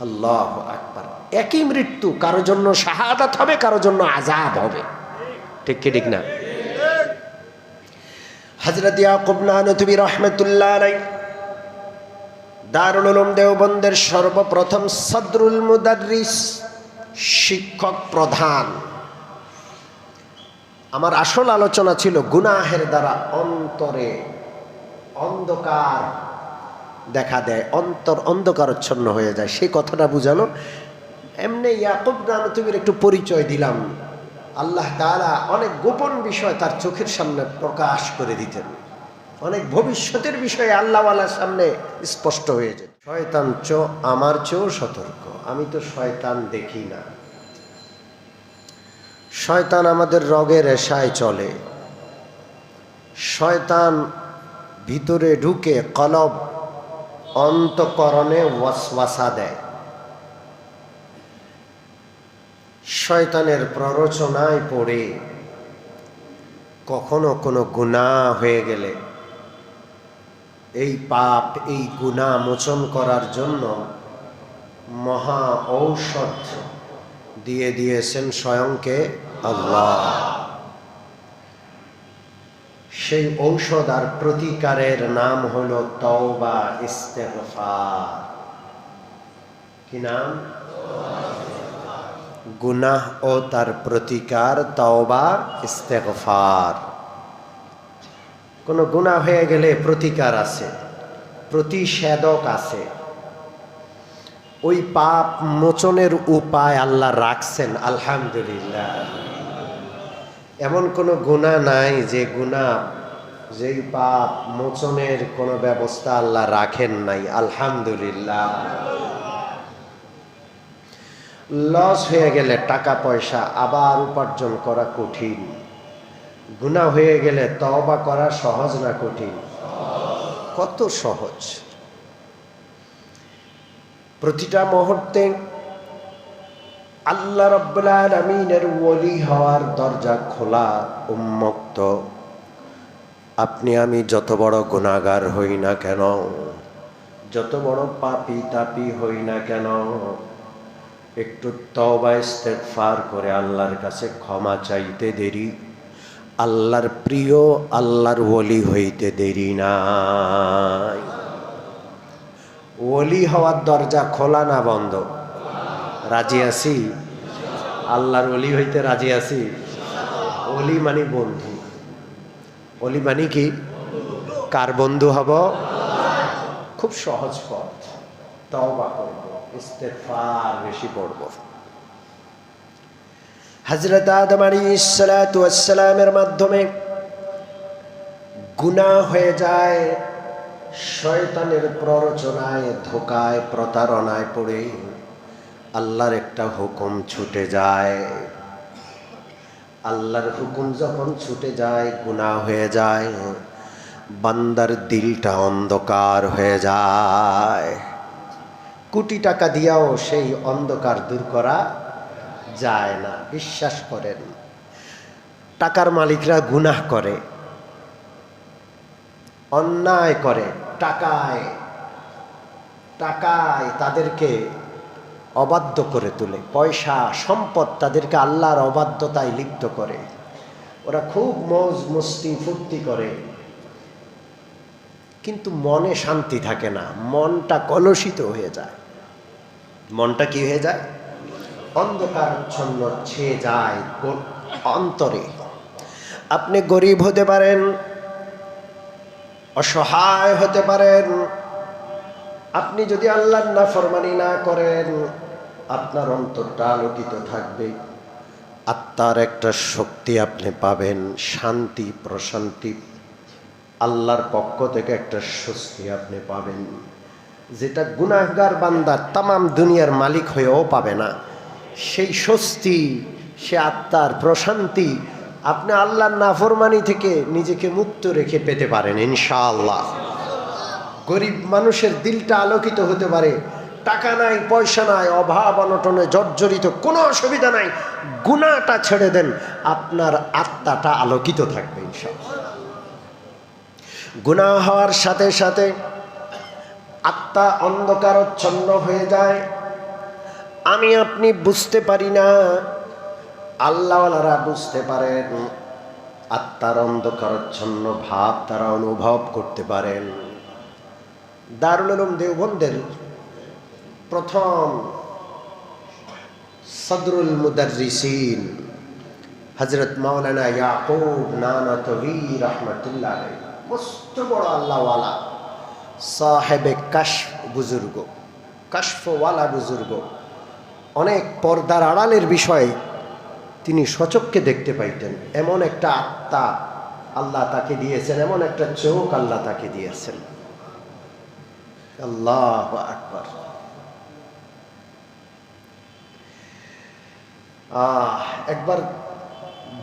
আল্লাহু আকবার। একই মৃত্যু, কারো জন্য শাহাদাত হবে, কারো জন্য আযাব হবে। ঠিক কি ঠিক না? হযরত ইয়াকুব নানতুবি রাহমাতুল্লাহ আলাইহি দারুল উলুম দেওবন্দের সর্বপ্রথম সদরুল মুদাররিস, শিক্ষক প্রধান। আমার আসল আলোচনা ছিল গুনাহের দ্বারা অন্তরে অন্ধকার দেখা দেয়, অন্তর অন্ধকারচ্ছন্ন হয়ে যায়, সেই কথাটা বুঝানো। এমনি ইয়াকুব নানতুবির একটু পরিচয় দিলাম। আল্লাহ তাআলা অনেক গোপন বিষয় তার চোখের সামনে প্রকাশ করে দিতেন, অনেক ভবিষ্যতের বিষয়ে আল্লাহওয়ালার সামনে স্পষ্ট হয়ে যেত। শয়তান আমার চেয়েও সতর্ক, আমি তো শয়তান দেখি না। শয়তান আমাদের রগের রেশায় চলে। শয়তান ভিতরে ঢুকে কলব অন্তঃকরণে ওয়াসওয়াসা দেয়। শয়তানের প্ররোচনায় পড়ে কখনো কোনো গুনাহ হয়ে গেলে এই পাপ, এই গুনাহ মোচন করার জন্য মহা ঔষধ দিয়ে দিয়েছেন স্বয়ংকে আল্লাহ। সেই ঔষধ আর প্রতিকারের নাম হলো তওবা, ইস্তেগফার। কি নাম? গুনাহ ও তার প্রতিকার তওবা, ইস্তেগফার। কোনো গুনাহ হয়ে গেলে প্রতিকার আছে, প্রতিষেধক আছে। ওই পাপ মোচনের উপায় আল্লাহ রাখছেন, আলহামদুলিল্লাহ। এমন কোনো গুনাহ নাই যে গুনাহ, যেই পাপ মোচনের কোনো ব্যবস্থা আল্লাহ রাখেন নাই, আলহামদুলিল্লাহ। লস হয়ে গেলে টাকা পয়সা আবার উপার্জন করা কঠিন। গুনাহ হয়ে গেলে তওবা করা সহজ না কঠিন? কত সহজ। প্রতিটা মুহূর্তে আল্লাহ রাব্বুল আলামিনের ওলি হওয়ার দরজা খোলা, উন্মুক্ত। আপনি আমি যত বড় গুনাহগার হই না কেন, যত বড় পাপী তাপী হই না কেন, একটু তওবা ইস্তেগফার করে আল্লাহর কাছে ক্ষমা চাইতে দেরি, আল্লাহর প্রিয়, আল্লাহর ওলি হইতে দেরি নাই। ওলি হওয়ার দরজা খোলা না বন্ধ? রাজি আছি? আল্লাহর ওলি হইতে রাজি আছি? ওলি মানে বন্ধু। ওলি মানে কি? কার বন্ধু হব? খুব সহজ পথ। তওবা করব, ইস্তেগফার বেশি পড়ব। হযরত আদম আলাইহিস সালাতু ওয়াস সালামের মাধ্যমে গুনাহ হয়ে যায়, শয়তানের প্ররোচনায়, ধোকায়, প্রতারণায় পড়ে আল্লাহর একটা হুকুম ছুটে যায়। আল্লাহর হুকুম যখন ছুটে যায়, গুনাহ হয়ে যায়, বান্দার দিলটা অন্ধকার হয়ে যায়। কোটি টাকা দিয়াও সেই অন্ধকার দূর করা যায় না। বিশ্বাস করেন, টাকার মালিকরা গুনাহ করে, অন্যায় করে, টাকায় টাকায় তাদেরকে অবাধ্য করে তোলে। পয়সা সম্পদ তাদেরকে আল্লাহর অবাধ্যতায় লিপ্ত করে। ওরা খুব মৌজ মস্তি ফুর্তি করে, কিন্তু মনে শান্তি থাকে না, মনটা কলুষিত হয়ে যায়। মনটা কি হয়ে যায়? অন্ধকারচ্ছন্ন ছেয়ে যায় অন্তরে। আপনি গরিব হতে পারেন, অসহায় হতে পারেন, আপনি যদি আল্লাহর নাফরমানি না করেন, আপনার অন্তরটা আলোকিত থাকবে। আত্মার একটা শক্তি আপনি পাবেন, শান্তি, প্রশান্তি, আল্লাহর পক্ষ থেকে একটা স্বস্তি আপনি পাবেন, যেটা গুনাহগার বান্দা তামাম দুনিয়ার মালিক হয়েও পাবে না। সেই স্বস্তি, সে আত্মার প্রশান্তি আপনি আল্লাহর নাফরমানি থেকে নিজেকে মুক্ত রেখে পেতে পারেন ইনশাআল্লাহ। গরিব মানুষের দিলটা আলোকিত হতে পারে। টাকা নাই, পয়সা নাই, অভাব অনটনে জর্জরিত, কোনো অসুবিধা নাই, গুনাহটা ছেড়ে দেন, আপনার আত্মাটা আলোকিত থাকবে ইনশাআল্লাহ। গুনাহ হওয়ার সাথে সাথে আত্মা অন্ধকারচ্ছন্ন হয়ে যায়, আমি আপনি বুঝতে পারি না, আল্লাহওয়ালারা বুঝতে পারেন। আত্মার অন্ধকারাচ্ছন্ন ভাব তারা অনুভব করতে পারেন। দারুল উলুম দেওবন্দের প্রথম সদরুল মুদাররিসিন হযরত মাওলানা ইয়াকুব নানাতভী রাহমাতুল্লাহ আলাইহি, মস্ত বড় আল্লাহওয়ালা, সাহেবে কাশফ বুজুর্গ, কাশফওয়ালা বুজুর্গ। অনেক পর্দার আড়ালের বিষয় তিনি সচক্ষে দেখতে পাইতেন। এমন একটা আত্মা আল্লাহ তাকে দিয়েছেন, এমন একটা চোখ আল্লাহ তাকে দিয়েছেন। আল্লাহু আকবার। একবার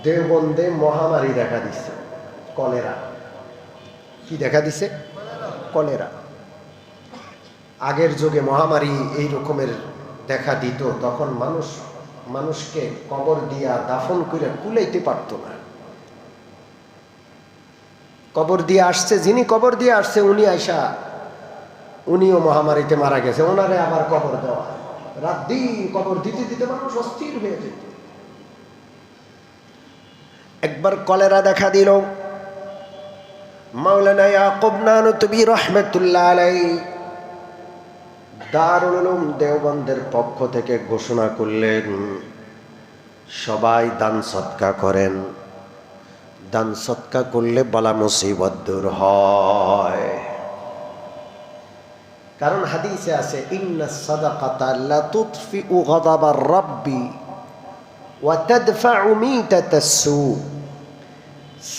দেওবন্দে মহামারী দেখা দিছে, কলেরা। কি দেখা দিছে? কলেরা। আগের যুগে মহামারী এই রকমের দেখা দিত, তখন মানুষকে কবর দিয়া দাফন করে কুলাইতে পারত না। কবর দিয়ে আসছে, যিনি কবর দিয়ে আসছে উনি আইসা, উনিও মহামারীতে মারা গেছে, ওনারে আবার কবর দেওয়া। রাত দিন কবর দিতে দিতে মানুষ অস্থির হয়ে যেত। একবার কলেরা দেখা দিল। মাওলানা ইয়াকুব নানাতভী রাহমাতুল্লাহ আলাইহি দারুল উলুম দেওবন্দের পক্ষ থেকে ঘোষণা করলেন, সবাই দান সদকা করেন। দান সদকা করলে বালা মুসিবত দূর হয়। কারণ হাদিসে আছে, ইন্নাস সাদাকাতা লা তুতফিউ গাদাবার রাব্বি ওয়া তাদফাউ মিতাতাস সু।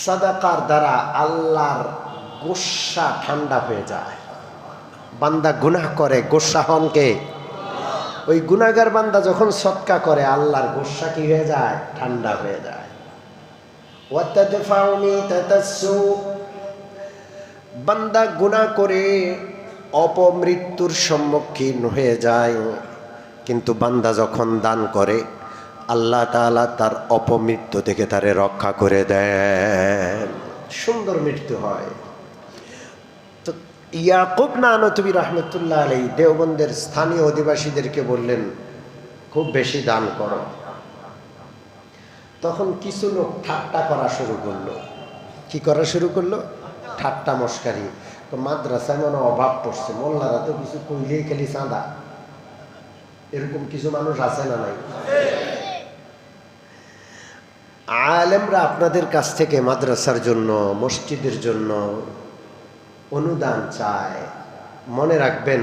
সাদাকার দ্বারা আল্লাহর গোসা ঠান্ডা হয়ে যায়। বান্দা গুনাহ করে, গোসা হন কে? ওই গুনাহগার বান্দা যখন সদকা করে আল্লাহর গোসা কি হয়ে যায়? ঠান্ডা হয়ে যায়। ওয়া তাদফাউ মিতাতাস সু। বান্দা গুনাহ করে অপমৃত্যুর সম্মুখীন হয়ে যায়, কিন্তু বান্দা যখন দান করে আল্লাহ তাআলা তার অপমৃত্যু থেকে তারে রক্ষা করে দেন, সুন্দর মৃত্যু হয়। তো ইয়াকুব নানাতভী রাহমাতুল্লাহ আলাইহি দেওবন্দের স্থানীয় অধিবাসীদেরকে বললেন, খুব বেশি দান করো। তখন কিছু লোক ঠাট্টা করা শুরু করলো। কি করা শুরু করলো? ঠাট্টা মস্কারি। মাদ্রাসায় মনে অভাব পড়ছে, মোল্লারা তো কিছু কইলেই খালি চাঁদা। এরকম কিছু মানুষ আছে না নাই? আলেমরা আপনাদের কাছ থেকে মাদ্রাসার জন্য, মসজিদের জন্য অনুদান চায়। মনে রাখবেন,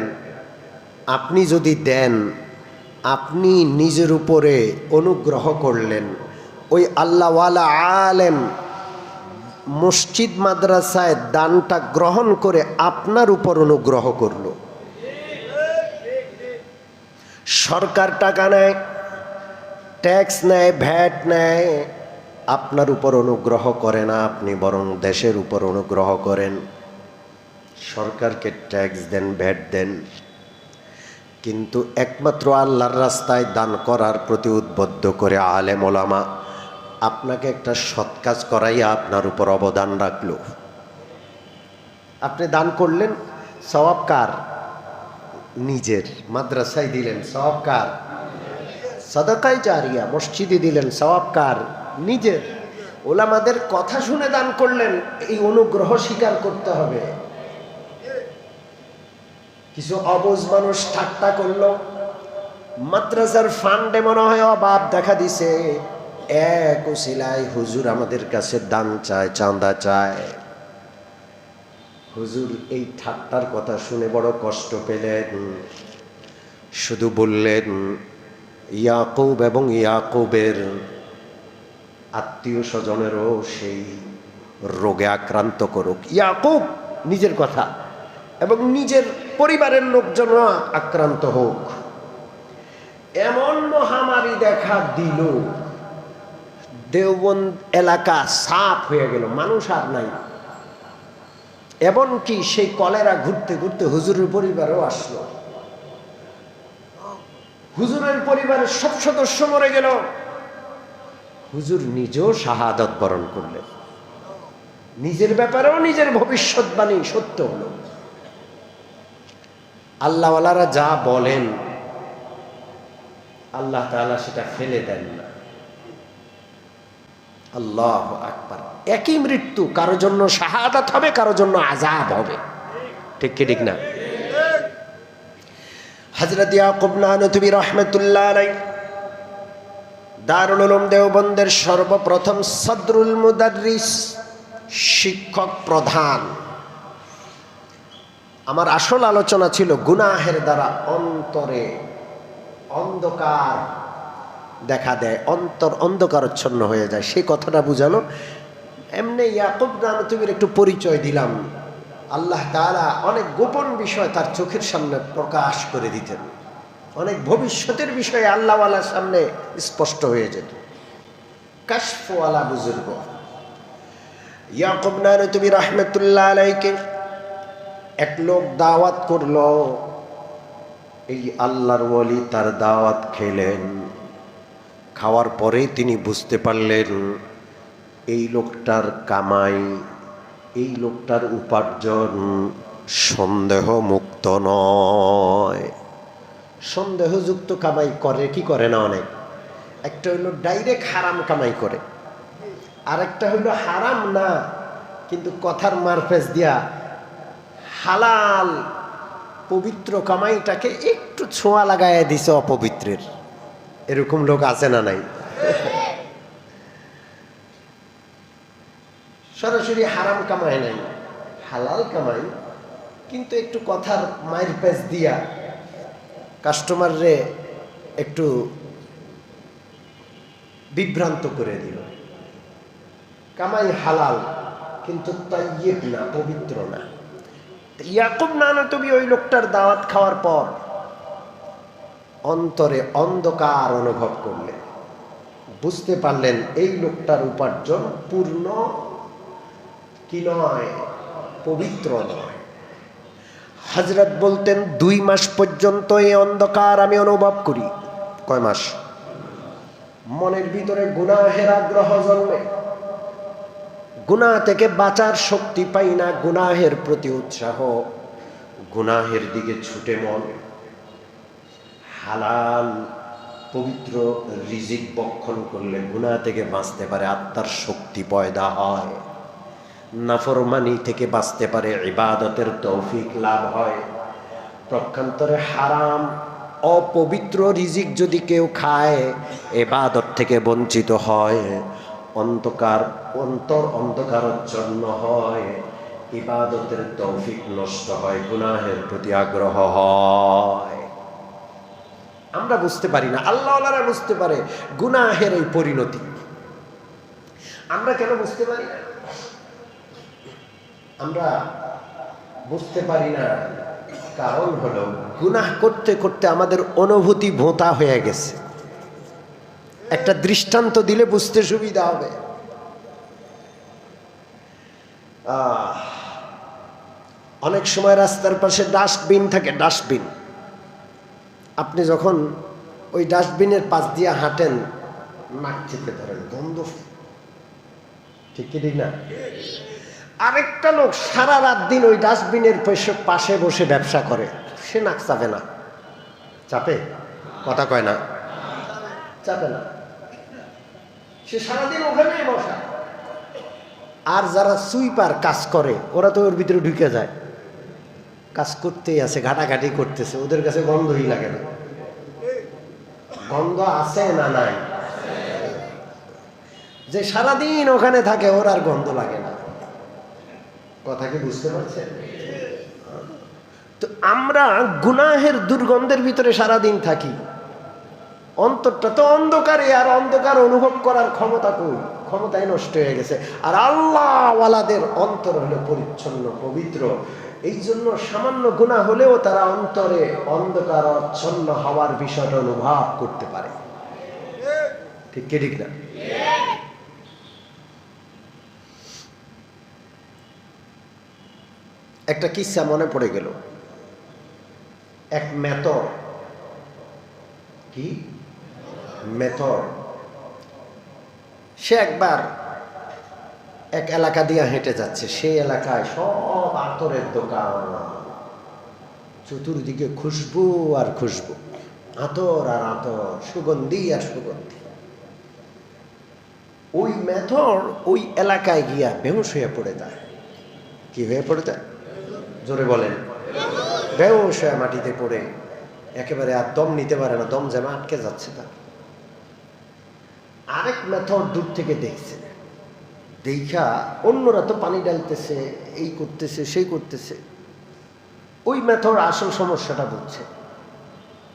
আপনি যদি দেন, আপনি নিজের উপরে অনুগ্রহ করলেন। ওই আল্লাহওয়ালা আলেম মসজিদ মাদ্রাসায় দানটা গ্রহণ করে আপনার উপর অনুগ্রহ করল। সরকার টাকা নেয়, ট্যাক্স নেয়, ভ্যাট নেয়, আপনার উপর অনুগ্রহ করে না, আপনি বরং দেশের উপর অনুগ্রহ করেন। সরকারকে ট্যাক্স দেন, ভ্যাট দেন, কিন্তু একমাত্র আল্লাহর রাস্তায় দান করার প্রতি উদ্বুদ্ধ করে আলেম ওলামা আপনাকে একটা সৎ কাজ করাইয়া আপনার উপর অবদান রাখলো। আপনি দান করলেন, সওয়াব কার? নিজের। মাদ্রাসায় দিলেন, সওয়াব কার? সাদাকায়ে জারিয়া। মসজিদে দিলেন, সওয়াব কার? নিজের। ওলামাদের কথা শুনে দান করলেন, এই অনুগ্রহ স্বীকার করতে হবে। কিছু অবুঝ মানুষ ঠাট্টা করলো, মাদ্রাসার ফান্ডে মনে হয় অভাব দেখা দিছে, এক উসিলায় হুজুর আমাদের কাছে দান চায়, চাঁদা চায়। হুজুর এই ঠাট্টার কথা শুনে বড় কষ্ট পেলেন, শুধু বললেন, ইয়াকুব এবং ইয়াকুবের আত্মীয় স্বজনেরও সেই রোগে আক্রান্ত করুক। ইয়াকুব নিজের কথা এবং নিজের পরিবারের লোকজন আক্রান্ত হোক। এমন মহামারী দেখা দিল, দেওবন্দ এলাকা সাফ হয়ে গেল, মানুষ আর নাই। এমনকি সেই কলেরা ঘুরতে ঘুরতে হুজুরের পরিবারেও আসলো। হুজুরের পরিবারের সব সদস্য মরে গেল, হুজুর নিজেও শাহাদাত বরণ করলেন। নিজের ব্যাপারেও নিজের ভবিষ্যৎবাণী সত্য হলো। আল্লাহওয়ালারা যা বলেন আল্লাহ তাআলা সেটা ফেলে দেন না। আল্লাহু আকবার। একই মৃত্যু, কারো জন্য শাহাদাত হবে, কারো জন্য আযাব হবে। ঠিক কি ঠিক না? হযরত ইয়াকুব নানতুবি রাহমাতুল্লাহ আলাইহি দারুল উলুম দেওবন্দের সর্বপ্রথম সদরুল মুদাররিস, শিক্ষক প্রধান। আমার আসল আলোচনা ছিল গুনাহের দ্বারা অন্তরে অন্ধকার দেখা দেয়, অন্তর অন্ধকারচ্ছন্ন হয়ে যায়, সেই কথাটা বুঝালো। এমনি ইয়াকুব নানতুবির একটু পরিচয় দিলাম। আল্লাহ তাআলা অনেক গোপন বিষয় তার চোখের সামনে প্রকাশ করে দিতেন, অনেক ভবিষ্যতের বিষয়ে আল্লাহওয়ালার সামনে স্পষ্ট হয়ে যেত। কাশফওয়ালা বুজুর্গ ইয়াকুব নানতুবি রাহমাতুল্লাহ আলাইহি এক লোক দাওয়াত করলো, এই আল্লাহর ওয়ালি তার দাওয়াত খেলেন। খাওয়ার পরে তিনি বুঝতে পারলেন এই লোকটার কামাই, এই লোকটার উপার্জন সন্দেহ মুক্ত নয়। সন্দেহযুক্ত কামাই করে কি করে না অনেক। একটা হইলো ডাইরেক্ট হারাম কামাই করে, আর একটা হইলো হারাম না কিন্তু কথার মারফেজ দিয়া হালাল পবিত্র কামাইটাকে একটু ছোঁয়া লাগায় দিছে অপবিত্রের। এরকম লোক আছে না নাই? সরাসরি হারাম কামাই নাই, হালাল কামাই, কিন্তু একটু কথার মারফেজ দিয়া কাস্টমাররে একটু বিভ্রান্ত করে দিল। কামাই হালাল কিন্তু তাইয়্যিব না, পবিত্র না। ইয়াকুব নানতুবি ওই লোকটার দাওয়াত খাওয়ার পর অন্তরে অন্ধকার অনুভব করলেন, বুঝতে পারলেন এই লোকটার উপার্জন পূর্ণ কি নয়, পবিত্র নয়। হযরত বলতেন 2 মাস পর্যন্ত এই অন্ধকার আমি অনুভব করি। কয় মাস? মনের ভিতরে গুনাহের আগ্রহ জন্মে, গুনাহ থেকে বাঁচার শক্তি পাই না, গুনাহের প্রতি উৎসাহ, গুনাহের দিকে ছুটে মন। হালাল পবিত্র রিজিক বক্ষণ করলে গুনাহ থেকে বাঁচতে পারে, আত্মার শক্তি পয়দা হয়। নাফরমানি থেকে বাঁচতে পারে, ইবাদতের তৌফিক লাভ হয়। প্রক্ষান্তরে হারাম অপবিত্র রিজিক যদি কেউ খায়, ইবাদত থেকে বঞ্চিত হয়, অন্তর অন্ধকারাচ্ছন্ন হয়, ইবাদতের তৌফিক নষ্ট হয়, গুনাহের প্রতি আগ্রহ হয়। আমরা বুঝতে পারি না, আল্লাহওয়ালারা বুঝতে পারে গুনাহের এই পরিণতি। আমরা কেন বুঝতে পারি না? আমরা বুঝতে পারি না কারণ হলো গুনাহ করতে করতে আমাদের অনুভূতি ভোঁতা হয়ে গেছে। একটা দৃষ্টান্ত দিলে বুঝতে সুবিধা হবে। অনেক সময় রাস্তার পাশে ডাস্টবিন থাকে, ডাস্টবিন। আপনি যখন ওই ডাস্টবিনের পাশ দিয়ে হাঁটেন, নাক চেপে ধরেন, গন্ধ। ঠিক কি ঠিক না? আরেকটা লোক সারা রাত দিন ওই ডাস্টবিনের পাশে বসে ব্যবসা করে, সে নাক চাপে না। চাপে? কথা কয় না, চাপে না, সে সারাদিন ওখানেই বসা। আর যারা সুইপার কাজ করে ওরা তো ওর ভিতরে ঢুকে যায়, কাজ করতেই আছে, ঘাটাঘাটি করতেছে, ওদের কাছে গন্ধই লাগে না। গন্ধ আছে না নাই? যে সারাদিন ওখানে থাকে ওর আর গন্ধ লাগে না। কথা কি বুঝতে পারছেন? তো আমরা গুনাহের দুর্গন্ধের ভিতরে সারাদিন থাকি, অন্তরটা তো অন্ধকারে, আর অন্ধকার অনুভব করার ক্ষমতা কই? ক্ষমতাই নষ্ট হয়ে গেছে। আর আল্লাহওয়ালাদের অন্তর হলো পরিচ্ছন্ন, পবিত্র। এই জন্য সামান্য গুনাহ হলেও তারা অন্তরে অন্ধকার আচ্ছন্ন হওয়ার বিষয়টা অনুভব করতে পারে। ঠিক কি ঠিক না? একটা কিসসা মনে পড়ে গেল। এক মেথর, কি মেথর, সে একবার এক এলাকা দিয়ে হেঁটে যাচ্ছে। সেই এলাকায় সব আতরের দোকান, চতুর্দিকে খুশবু আর খুশবু। আতর আর আতর, সুগন্ধি আর সুগন্ধি। ওই মেথর ওই এলাকায় গিয়া বেহুশ হয়ে পড়ে যায়। কি হয়ে পড়ে যায়? জোরে বলেন। বেহুশ হয়ে মাটিতে পড়ে একেবারে আর দম নিতে পারে না, দম যেন আটকে যাচ্ছে তার। আরেক মেথর দূর থেকে দেখছে, দেখা অন্যরা তো পানি ডালতেছে, এই করতেছে সেই করতেছে। ওই মেথর আসল সমস্যাটা বুঝছে।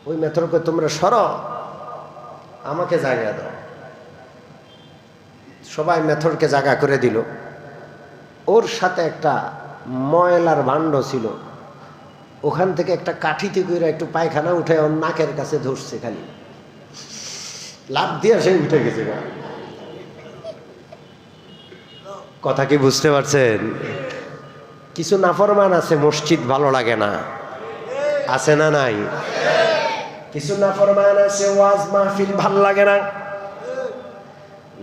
ওই মেথরকে তোমরা সরো, আমাকে জায়গা দাও। সবাই মেথরকে জায়গা করে দিল। ওর সাথে একটা ময়লার ভাণ্ড ছিল, ওখান থেকে একটা কাঠিতে করে একটু পায়খানা উঠে ওর নাকের কাছে ধরছে, খালি লাফ দিয়ে সে উঠে গেছে। কথা কি বুঝতে পারছেন? কিছু নাফরমান আছে, মসজিদ ভালো লাগে না, আছে না নাই? কিছু নাফরমান আছে, ওয়াজ মাহফিল ভাল লাগে না,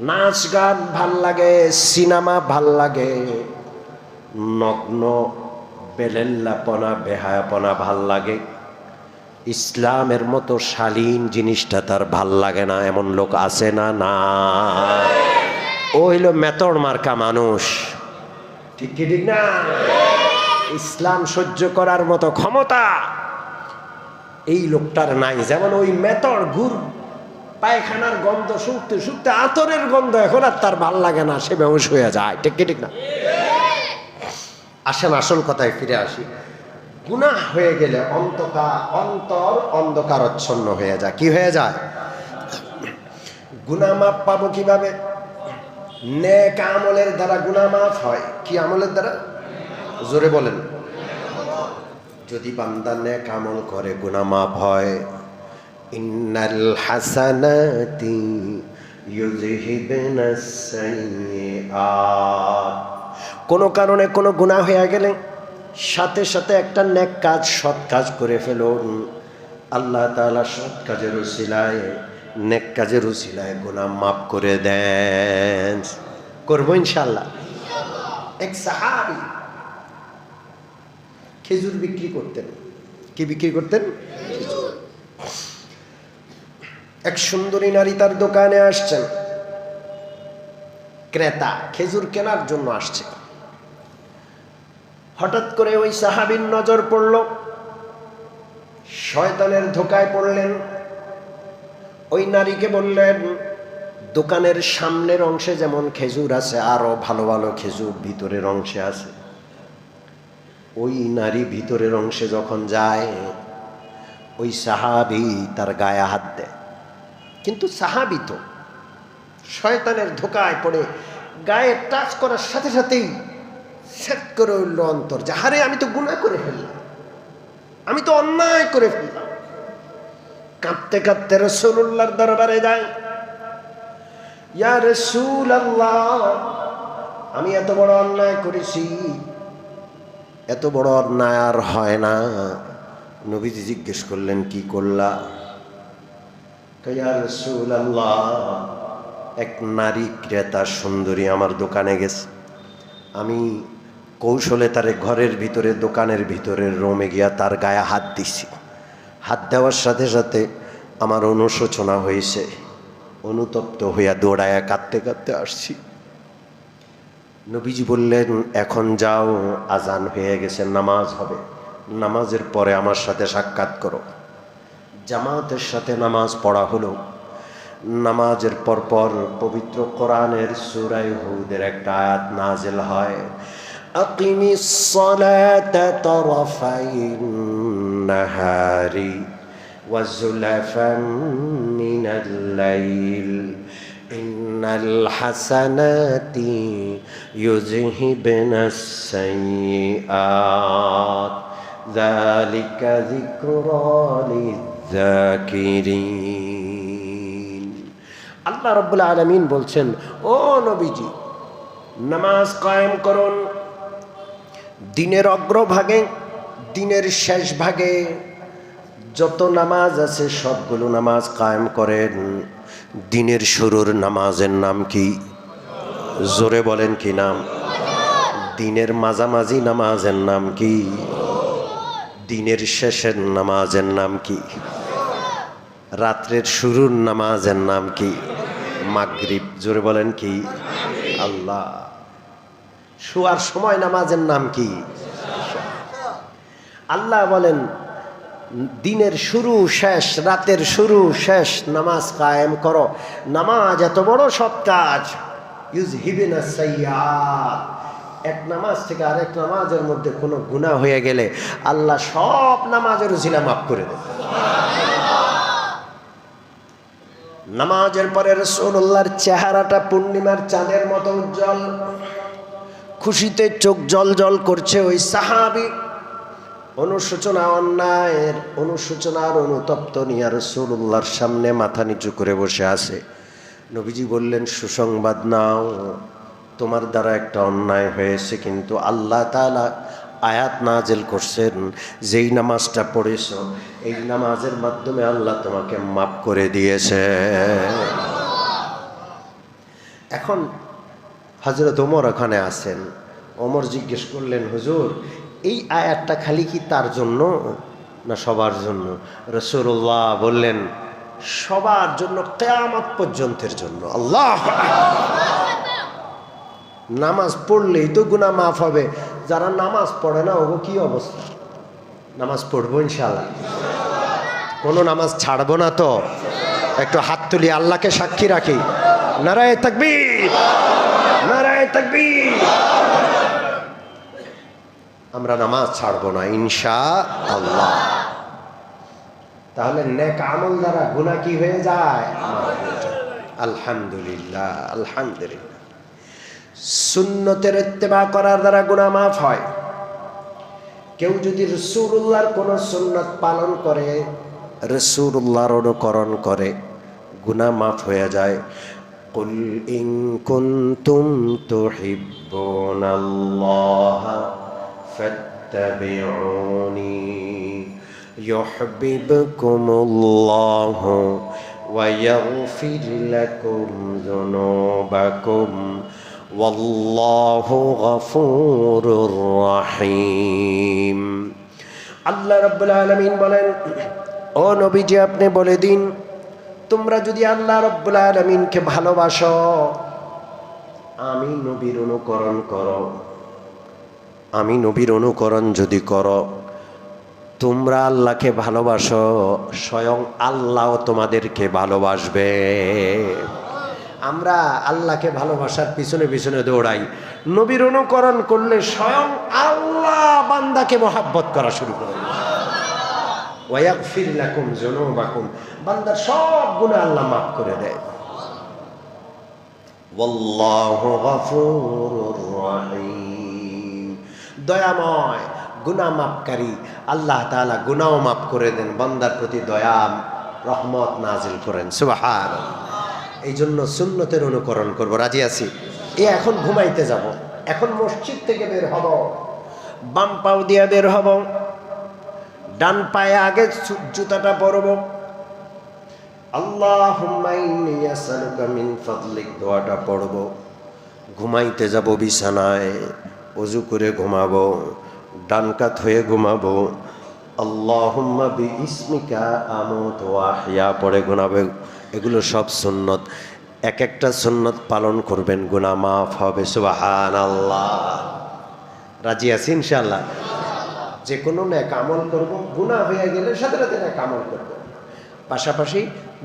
নাচ গান ভাল লাগে, সিনেমা ভাল লাগে, নগ্ন বেলেল্লাপনা বেহায়াপনা ভাল লাগে, ইসলামের মতো শালীন জিনিসটা তার ভাল লাগে না। এমন লোক আছে না? না, ও হইল মেতর মার্কা মানুষ। ঠিক কি ঠিক না? ইসলাম সহ্য করার মতো ক্ষমতা এই লোকটার নাই। যেমন ওই মেতর গুড় পায়খানার গন্ধ শুকতে শুকতে আতরের গন্ধ এখন আর তার ভাল লাগে না, সে বেহুশ হয়ে যায়। ঠিক কি ঠিক না? আসেন আসল কথায় ফিরে আসি। গুনাহ হয়ে গেলে অন্তর অন্ধকারচ্ছন্ন হয়ে যায়। কি হয়ে যায়? গুনাহ মাপ পাবো কিভাবে? নেক আমলের দ্বারা গুনাহ মাফ হয়। কি আমলের দ্বারা? জোরে বলেন। যদি বান্দা নেক আমল করে গুনাহ মাফ হয়। ইন্নাল হাসানাতি ইউযহিবনাস সাইয়্যাত। কোনো কারণে কোনো গুনাহ হয়ে গেলে সাথে সাথে একটা নেক কাজ, সৎ কাজ করে ফেলুন। আল্লাহ তাআলা সৎ কাজের উসিলায়, নেক কাজের উসিলায় গুনাহ মাফ করে দেন। করবো ইনশাআল্লাহ। এক সাহাবী খেজুর বিক্রি করতেন। কি বিক্রি করতেন? এক সুন্দরী নারী তার দোকানে আসছেন। ক্রেতা খেজুর কেনার জন্য আসছে। হঠাৎ করে ওই সাহাবীর নজর পড়ল, শয়তানের ধোকায় পড়লেন। ওই নারীকে বললেন, দোকানের সামনের অংশে যেমন খেজুর আছে, আরো ভালো ভালো খেজুর ভিতরের অংশে আছে। ওই নারী ভিতরের অংশে যখন যায়, ওই সাহাবী তার গায়ে হাত দেয়। কিন্তু সাহাবী তো শয়তানের ধোকায় পড়ে গায়ে টাচ করার সাথে সাথেই সেট করে উঠল অন্তর, যাহারে আমি তো গুনাহ করে ফেললাম, আমি তো অন্যায় করে ফেললাম। কাঁদতে কাঁদতে রাসূলুল্লাহর দরবারে যায়। ইয়া রাসূলুল্লাহ, আমি এত বড় অন্যায় করেছি, এত বড় অন্যায় আর হয় না। নবীজি জিজ্ঞেস করলেন, কি করলা? ইয়া রাসূলুল্লাহ, এক নারী ক্রেতা সুন্দরী আমার দোকানে গেছে, আমি কৌশলে তার ঘরের ভিতরে, দোকানের ভিতরের রুমে গিয়া তার গায়ে হাত দিছি। হাত দেওয়ার সাথে সাথে আমার অনুশোচনা হয়েছে, অনুতপ্ত হইয়া দৌড়াইয়া কাঁদতে কাঁদতে আসছি। নবীজি বললেন, এখন যাও, আজান হয়ে গেছে, নামাজ হবে, নামাজের পরে আমার সাথে সাক্ষাৎ করো। জামাতের সাথে নামাজ পড়া হলো। নামাজের পরপর পবিত্র কোরআনের সূরা হুদের একটা আয়াত নাযিল হয়, আকিমিস সালাতা তারাফাইন নাহারি ওয়া যুলাফান মিনাল লাইল ইন্নাল হাসানাতি ইউযহিবনাস সাইয়্যাত যালিকা যিকরা লিয-যাকিরিন। আল্লাহ রাব্বুল আলামিন বলছেন, ও নবীজি, নামাজ কায়েম করুন। দিনের অগ্রভাগে, দিনের শেষ ভাগে যত নামাজ আছে সবগুলো নামাজ কায়েম করেন। দিনের শুরুর নামাজের নাম কি? জোরে বলেন, কি নাম? দিনের মাঝামাঝি নামাজের নাম কি? দিনের শেষের নামাজের নাম কি? রাত্রের শুরুর নামাজের নাম কি? মাগরিব। জোরে বলেন কি? আল্লাহ। শোয়ার সময় নামাজের নাম কি? আল্লাহ বলেন দিনের শুরু শেষ, রাতের শুরু শেষ নামাজ কায়েম করো। নামাজ এত বড় সৎ কাজ। ইউজহিবিনা সাইয়্যাত। এক নামাজ থেকে আরেক নামাজের মধ্যে কোনো গুনাহ হয়ে গেলে আল্লাহ সব নামাজের উসিলা মাফ করে দেন। নামাজের পরে রাসূলুল্লাহর চেহারাটা পূর্ণিমার চাঁদের মতো উজ্জ্বল, খুশিতে চোখ জল জল করছে। ওই সাহাবী অনুশোচনা, অন্যায়ের অনুশোচনার অনুতপ্ত নিয়ে রাসূলুল্লাহর সামনে মাথা নিচু করে বসে আছে। নবীজি বললেন, সুসংবাদ নাও, তোমার দ্বারা একটা অন্যায় হয়েছে, কিন্তু আল্লাহ তাআলা আয়াত নাজিল করছেন, যেই নামাজটা পড়েছো এই নামাজের মাধ্যমে আল্লাহ তোমাকে মাফ করে দিয়েছে। এখন হযরত ওমর ওখানে আছেন। ওমর জিজ্ঞেস করলেন, হুজুর এই আয়াতটা খালি কি তার জন্য না সবার জন্য? রাসূলুল্লাহ বললেন, সবার জন্য, কিয়ামত পর্যন্তের জন্য। আল্লাহ! নামাজ পড়লেই তো গুনাহ মাফ হবে। যারা নামাজ পড়ে না ওগো কি অবস্থা? নামাজ পড়বো ইনশাআল্লাহ, কোনো নামাজ ছাড়বো না তো? একটু হাত তুলি, আল্লাহকে সাক্ষী রাখি। নারায়ে তাকবীর, নারায়ে তাকবীর। আমরা নামাজ ছাড়বো না ইনশাআল্লাহ। তাহলে নেক আমল দ্বারা গুনাহ কি হয়ে যায়? আলহামদুলিল্লাহ, আলহামদুলিল্লাহ। সুন্নতের ইত্তেবা করার দ্বারা গুনাহ মাফ হয়। কেউ যদি রাসূলুল্লাহর কোন সুন্নাত পালন করে, রাসূলুল্লাহর অনুকরণ করে, গুনাহ মাফ হয়ে যায়। কুল ইন কুনতুম তুহিব্বুনাল্লাহ ফাত্তাবিউনি ইউহিব্বুকুমুল্লাহু ওয়া ইয়াগফির লাকুম যুনুবাকুম ওয়াল্লাহু গফুরুর রহিম। আল্লাহ রাব্বুল আলামিন বলেন, ও নবীজি আপনি বলে দিন, তোমরা যদি আল্লাহ রাব্বুল আলামিনকে ভালোবাসো, আমি নবীর অনুকরণ করো, আমি নবীর অনুকরণ যদি করো, তোমরা আল্লাহকে ভালোবাসো, স্বয়ং আল্লাহও তোমাদেরকে ভালোবাসবে। আমরা আল্লাহকে ভালোবাসার পিছনে পিছনে দৌড়াই, নবীর অনুকরণ করলে স্বয়ং আল্লাহ বান্দাকে মহব্বত করা শুরু করে। ওয়ায়াগফির লাকুম যুনুবাকুম, বান্দার সব গুনাহ আল্লাহ মাফ করে দেয়। ওয়াল্লাহু গফুরুর রহিম, দয়াময়, গুনাহ মাফকারী। আল্লাহ তাআলা গুনাহও মাফ করে দেন, বান্দার প্রতি দয়া রহমত নাজিল করেন। সুবহানাল্লাহ। এই জন্য সুন্নতের অনুকরণ করব। রাজি আছি? এখন ঘুমাইতে যাব, এখন মসজিদ থেকে বের হব, বাম পাও দিয়ে বের হব, ডান পায়ে আগে জুতাটা পরব। আল্লাহুম্মা ইন্নী আসআলুকা মিন ফাদলিক দোয়াটা পড়ব। ঘুমাইতে যাব বিছানায়, ওযু করে ঘুমাবো, ডান কাত হয়ে ঘুমাবো। আল্লাহুম্মা বিইসমিকা আমুতু ওয়া আহইয়া পড়ে ঘুমাবে। এগুলো সব সুন্নত। এক একটা সুন্নত পালন করবেন, গুনাহ মাফ হবে। সুবহানাল্লাহ। রাজি আছি ইনশাআল্লাহ? যে কোনো নেক আমল করব, গুনাহ হয়ে গেলে সাথে সাথে নেক আমল করব। পাশাপাশি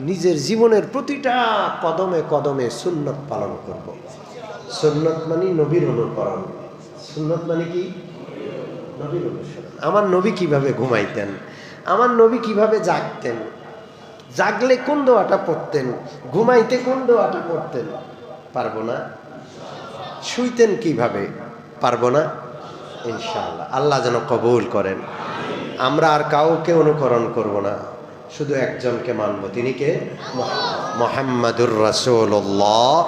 নিজের জীবনের প্রতিটা কদমে কদমে সুন্নত পালন করব। সুন্নত মানে নবীর অনুকরণ। সুন্নত মানে কি? নবীর অনুসরণ। আমার নবী কিভাবে ঘুমাইতেন, আমার নবী কিভাবে জাগতেন, জাগলে কোন দোয়াটা পড়তেন, ঘুমাইতে কোন দোয়াটা পড়তেন, পারবো না? শুইতেন কিভাবে, পারবো না? ইনশাআল্লাহ আল্লাহ যেন কবুল করেন। আমরা আর কাউকে অনুকরণ করব না, শুধু একজনকে মানব। তিনি কে? মুহাম্মাদুর রাসূলুল্লাহ।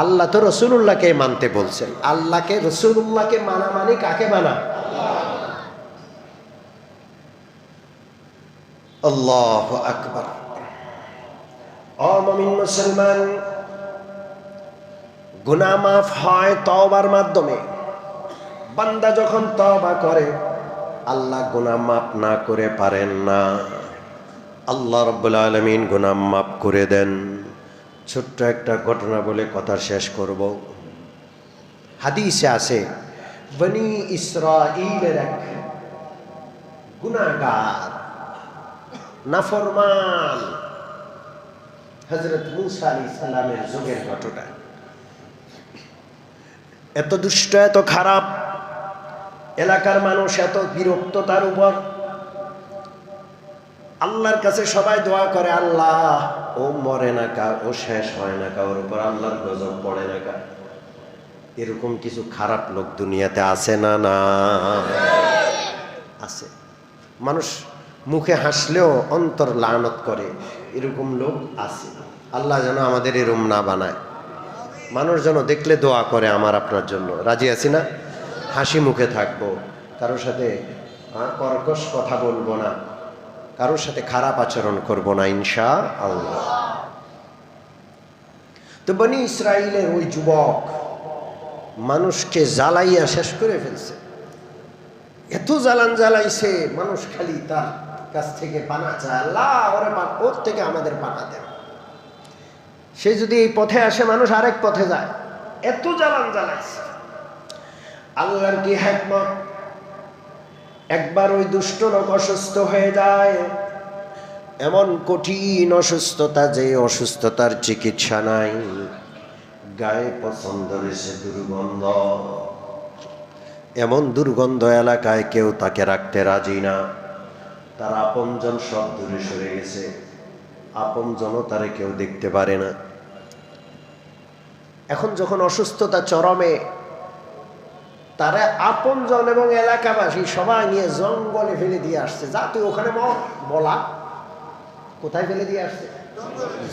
আল্লাহ তো রাসূলুল্লাহকে মানতে বলছেন। আল্লাহকে, রাসূলুল্লাহকে মানা মানে কাকে মানা? আল্লাহু আকবার। ও মুমিন মুসলমান, গুনাহ মাফ হয় তওবার মাধ্যমে। বান্দা যখন তওবা করে, আল্লাহ গুনাহ মাফ না করে পারেন না। আল্লাহ রাব্বুল আলামিন গুনাহ মাফ করে দেন। ছোট্ট একটা ঘটনা বলে কথা শেষ করব। হাদিসে আছে বনি ইসরাঈলের এক গুনাহগার নাফরমান হযরত মূসা আলাইহিস সালামের যুগের ঘটনা। এত দুষ্ট, এত খারাপ, এলাকার মানুষ এত বিরক্ত তার উপর। আল্লাহর কাছে সবাই দোয়া করে, আল্লাহ ও মরে না কা, ও শেষ হয় না কা, ওর উপর আল্লাহর গজব পড়ে না কা। এরকম কিছু খারাপ লোক দুনিয়াতে আছে না? না আছে। মানুষ মুখে হাসলেও অন্তর লানত করে, এরকম লোক আছে। আল্লাহ যেন আমাদের এরকম না বানায়। মানুষ যেন দেখলে দোয়া করে আমার আপনার জন্য। রাজি আছি না? হাসি মুখে থাকবো, কারোর সাথে কর্কশ কথা বলবো না, কারোর সাথে খারাপ আচরণ করব না ইনশাআল্লাহ। তো বনি ইসরাইলের ওই যুবক মানুষকে জ্বালাইয়া শেষ করে ফেলছে। এত জ্বালান জ্বালাইছে, মানুষ খালি তার কাছ থেকে পানা চায়, আল্লাহ ওর থেকে আমাদের পানা দেন। সে যদি এই পথে আসে, মানুষ আরেক পথে যায়। এত জ্বালান জ্বালাইছে। আল্লাহর কি হিকমত, একবার ওই দুষ্ট লোক অসুস্থ হয়ে যায়। এমন কঠিন অসুস্থতা, যে অসুস্থতার চিকিৎসা নাই। গায়ে পছন্দ হয়েছে দুর্গন্ধ, এমন দুর্গন্ধ এলাকায় কেউ তাকে রাখতে রাজি না। তার আপনজন সব দূরে সরে গেছে, আপনজনও তারে কেউ দেখতে পারে না। এখন যখন অসুস্থতা চরমে, তারা আপনজন এবং এলাকাবাসী সবাই নিয়ে জঙ্গলে ফেলে দিয়ে আসছে। যা তুই ওখানে বলা, কোথায় ফেলে দিয়ে আসছে?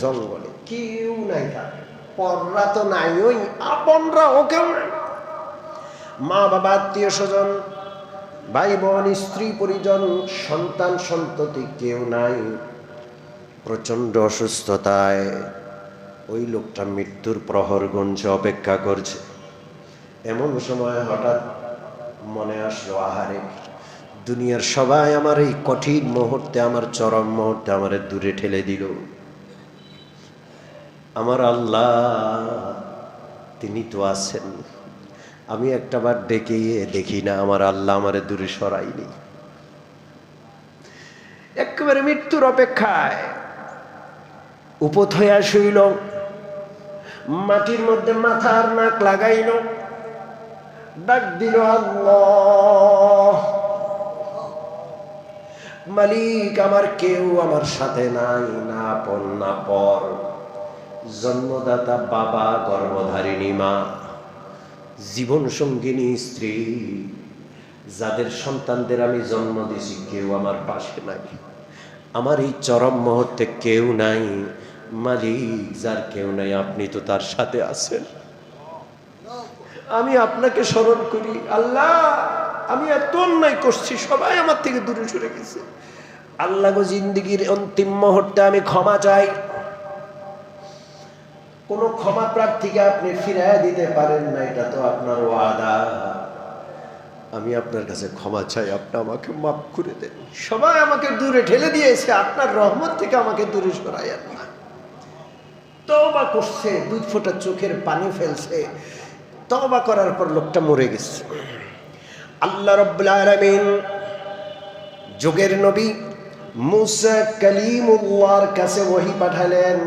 জঙ্গলে। কেউ নাই, তার পররা তো নাই, ওই আপনরা ও কেউ নাই। মা বাবা, আত্মীয় স্বজন, ভাই বোন, স্ত্রী পরিজন, সন্তান সন্ততি কেউ নাই। প্রচন্ড অসুস্থতায় ওই লোকটা মৃত্যুর প্রহর গুনছে, অপেক্ষা করছে। এমন সময় হঠাৎ মনে আসলো, আহারে, দুনিয়ার সবাই আমার এই কঠিন মুহূর্তে, আমার চরম মুহূর্তে আমারে দূরে ঠেলে দিল। আমার আল্লাহ তিনি তো আছেন। আমি একটাবার ডেকে দেখি না, আমার আল্লাহ আমারে দূরে সরাইনি। একেবারে মৃত্যুর অপেক্ষায় উপত হইয়া শুইল, মাটির মধ্যে মাথার নাক লাগাইল, ডাক দিল, আল্লাহ মালিক, আমার কেউ আমার সাথে নাই, না আপন না পর। জন্মদাতা বাবা, গর্ভধারিণী মা, জীবন সঙ্গিনী স্ত্রী, যাদের সন্তানদের আমি জন্ম দিয়েছি, কেউ আমার পাশে নাই। আমার এই চরম মুহূর্তে কেউ নাই। মালিক, যার কেউ নাই, আপনি তো তার সাথে আছেন। আমি আপনাকে স্মরণ করি, আল্লাহ আমি এত অন্যায় করছি, সবাই আমার থেকে দূরে সরে গেছে। আল্লাহ গো, জিন্দগির অন্তিম মুহূর্তে আমি ক্ষমা চাই। কোন ক্ষমা প্রার্থীকে আপনি ফিরাইয়া দিতে পারেন না, এটা তো আপনার ওয়াদা। আমি আপনার কাছে ক্ষমা চাই, আপনি আমাকে মাফ করে দেন। সবাই আমাকে দূরে ঠেলে দিয়েছে, আপনার রহমত থেকে আমাকে দূরে সরাইয়েন না। তওবা করছে, 2 ফোঁটা চোখের পানি ফেলছে। তওবা করার পর লোকটা মরে গেছে। আল্লাহ রাব্বুল আলামিন যুগের নবী মূসা কালিমুল্লাহর কাছে ওহী পাঠালেন,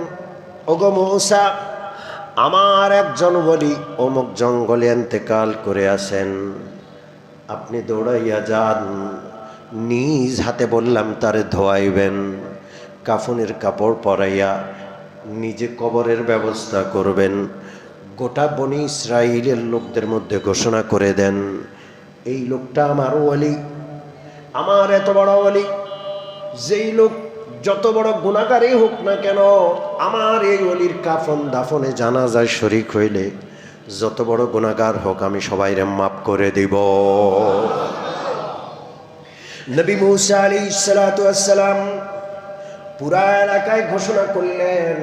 ওগো মূসা, আমার একজন ওলি অমুক জঙ্গলে ইন্তেকাল করে আছেন, আপনি দৌড়াইয়া যান, নিজ হাতে বললাম তারে ধোয়াইবেন, কাফনের কাপড় পরাইয়া নিজে কবরের ব্যবস্থা করবেন। গোটা বনি ইসরাইলের লোকদের মধ্যে ঘোষণা করে দেন, এই লোকটা আমার ওলি, আমার এত বড় ওলি। যেই লোক যত বড় গুনাহগারই হোক না কেন, আমার এই ওলির কাফন দাফনে জানাজায় শরীক হইলে যত বড় গুনাহগার হোক, আমি সবাইরে মাফ করে দিব। নবী মূসা আলাইহিস সালাতু ওয়াস সালাম পুরা এলাকায় ঘোষণা করলেন,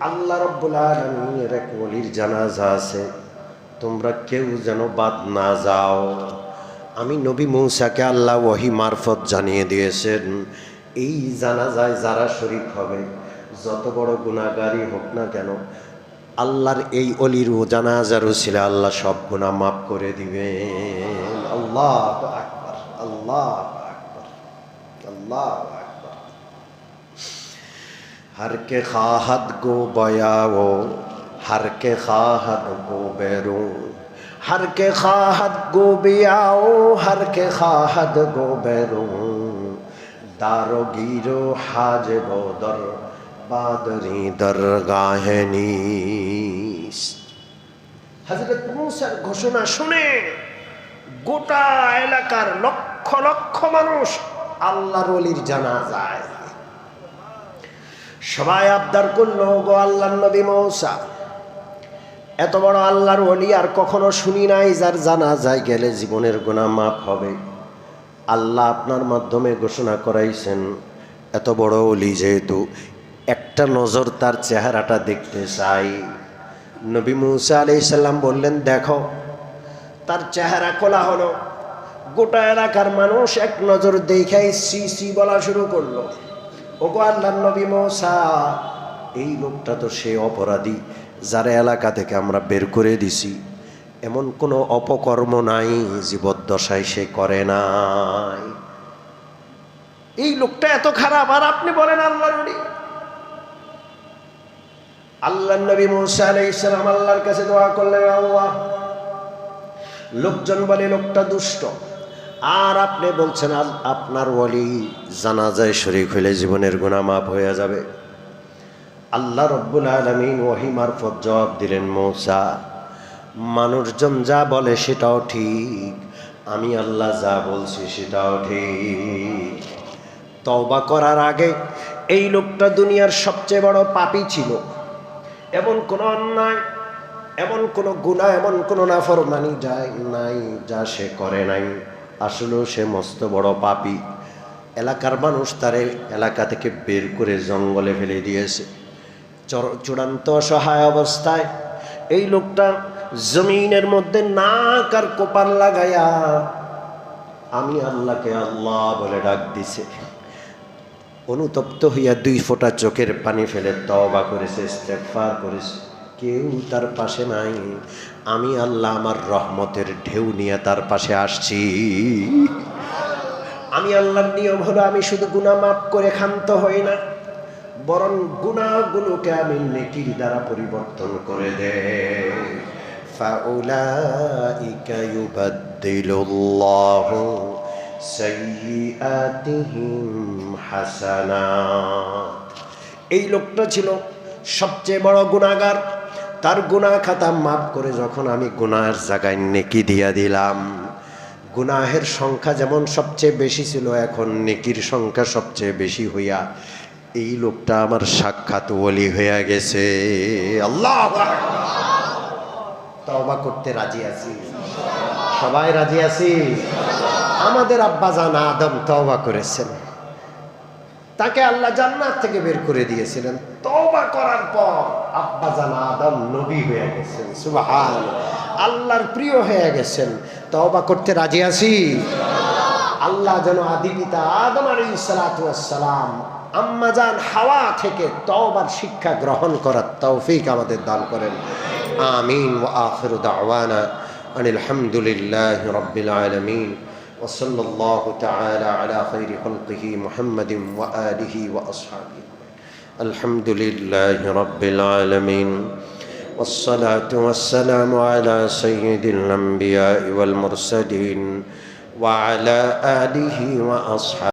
আল্লাহ রাব্বুল আলামিনের এক ওলির জানাজা আছে, তোমরা কেউ যেন বাদ না যাও। আমি নবী মূসাকে আল্লাহ ওহী মারফত জানিয়ে দিয়েছেন, এই জানাজায় যারা শরীক হবে, যত বড় গুনাহগারই হোক না কেন, আল্লাহর এই অলির জানাজার উসিলা আল্লাহ সব গুনাহ মাফ করে দিবেন। আল্লাহু আকবার, আল্লাহু আকবার, আল্লাহু আকবার। हर के खाहत गो बयाओ, हर के खाहत गो बैरो, हर के खाहत गो बियाओ, हर के खाहत गो बैरो, दारो गिरो हाज बोदर बादरी दरगाहे नीस। हजरत मूसार घोषणा শুনে গোটা এলাকার লক্ষ লক্ষ মানুষ আল্লাহর ওলির জানাজায় সবাই আবদার করলো, গো আল্লাহর নবী মূসা, এত বড় আল্লাহর ওলি আর কখনো শুনি নাই যার জানাজায় গেলে জীবনের গুনাহ মাফ হবে। আল্লাহ আপনার মাধ্যমে ঘোষণা করাইছেন, এত বড় ওলি যেহেতু, একটা নজর তার চেহারাটা দেখতে চাই। নবী মূসা আলাইহিস সালাম বললেন, দেখো। তার চেহারা খোলা হলো, গোটা এলাকার মানুষ এক নজর দেখাই সি সি বলা শুরু করলো, ওগো আল্লাহর নবী মূসা, এই লোকটা তো সে অপরাধী যার এলাকা থেকে আমরা বের করে দিছি, এমন কোনো অপকর্ম নাই জীবদ্দশায় সে করে নাই। এই লোকটা এত খারাপ আর আপনি বলেন আল্লাহর ওলি। আল্লাহর নবী মূসা আলাইহিস সালাম আল্লাহর কাছে দোয়া করলেন, আল্লাহ, লোকজন বলে লোকটা দুষ্ট, আর আপনি বলছেন আপনার ওলি জানাজায় শরীক হইলে জীবনের গুনাহ মাফ হয়ে যাবে। আল্লাহ রব্বুল আলামিন ওহী মারফত জবাব দিলেন, মূসা, মানুষজন যা বলে সেটাও ঠিক, আমি আল্লাহ যা বলছি সেটাও ঠিক। তওবা করার আগে এই লোকটা দুনিয়ার সবচেয়ে বড় পাপী ছিল। এমন কোন অন্যায়, এমন কোন গুনাহ, এমন কোন নাফরমানি যায় নাই যা সে করে নাই। আসলেও সে মস্ত বড় পাপী। এলাকার মানুষ তারে এলাকা থেকে বের করে জঙ্গলে ফেলে দিয়েছে। চূড়ান্ত অসহায় অবস্থায় এই লোকটা জমিনের মধ্যে নাক আর কপাল লাগাইয়া আমি আল্লাহকে আল্লাহ বলে ডাক দিছে। অনুতপ্ত হইয়া 2 ফোঁটা চোখের পানি ফেলে তওবা করেছে, ইস্তেগফার করেছে। কেউ তার পাশে নাই। আমি আল্লাহ আমার রহমতের ঢেউ নিয়ে তার পাশে আসছি। আমি আল্লাহর নিয়ম হলো, আমি শুধু গুনাহ মাফ করে ক্ষান্ত হই না, বরং গুনাহগুলোকে আমি নেকির দ্বারা পরিবর্তন করে দেই। ফাউলাইকা ইউবাদদিলুল্লাহু সাইয়্যাতিহিম হাসানাত। এই লোকটা ছিল সবচেয়ে বড় গুনাহগার। তার গুনাহ খাতা মাফ করে যখন আমি গুনাহের জায়গায় নেকি দিয়া দিলাম, গুনাহের সংখ্যা যেমন সবচেয়ে বেশি ছিল, এখন নেকির সংখ্যা সবচেয়ে বেশি হইয়া এই লোকটা আমার সাক্ষাৎ ওলি হয়ে গেছে। আল্লাহু আকবার। তওবা করতে রাজি আছি? সবাই রাজি আছি? আমাদের আব্বাজান আদম তওবা করেছেন, তাকে আল্লাহ জান্নাত থেকে বের করে দিয়েছিলেন। তওবা করার পর আব্বাজান আদম নবী হয়ে গেছেন। সুবহানাল্লাহ, আল্লাহর প্রিয় হয়ে গেছেন। তওবা করতে রাজি আছি? আল্লাহ যেন আদি পিতা আদম আলাইহিস সালাতু ওয়াস সালাম, আম্মাজান হাওয়া থেকে তওবার শিক্ষা গ্রহণ করার তৌফিক আমাদের দান করেন। আমিন। ওয়া আখিরু দাওয়ানা আনিল হামদুলিল্লাহি রাব্বিল আলামিন। وصلى الله تعالى على خير خلقه محمد وآله وأصحابه. الحمد لله رب العالمين، والصلاة والسلام على سيد الأنبياء والمرسلين وعلى آله وأصحابه.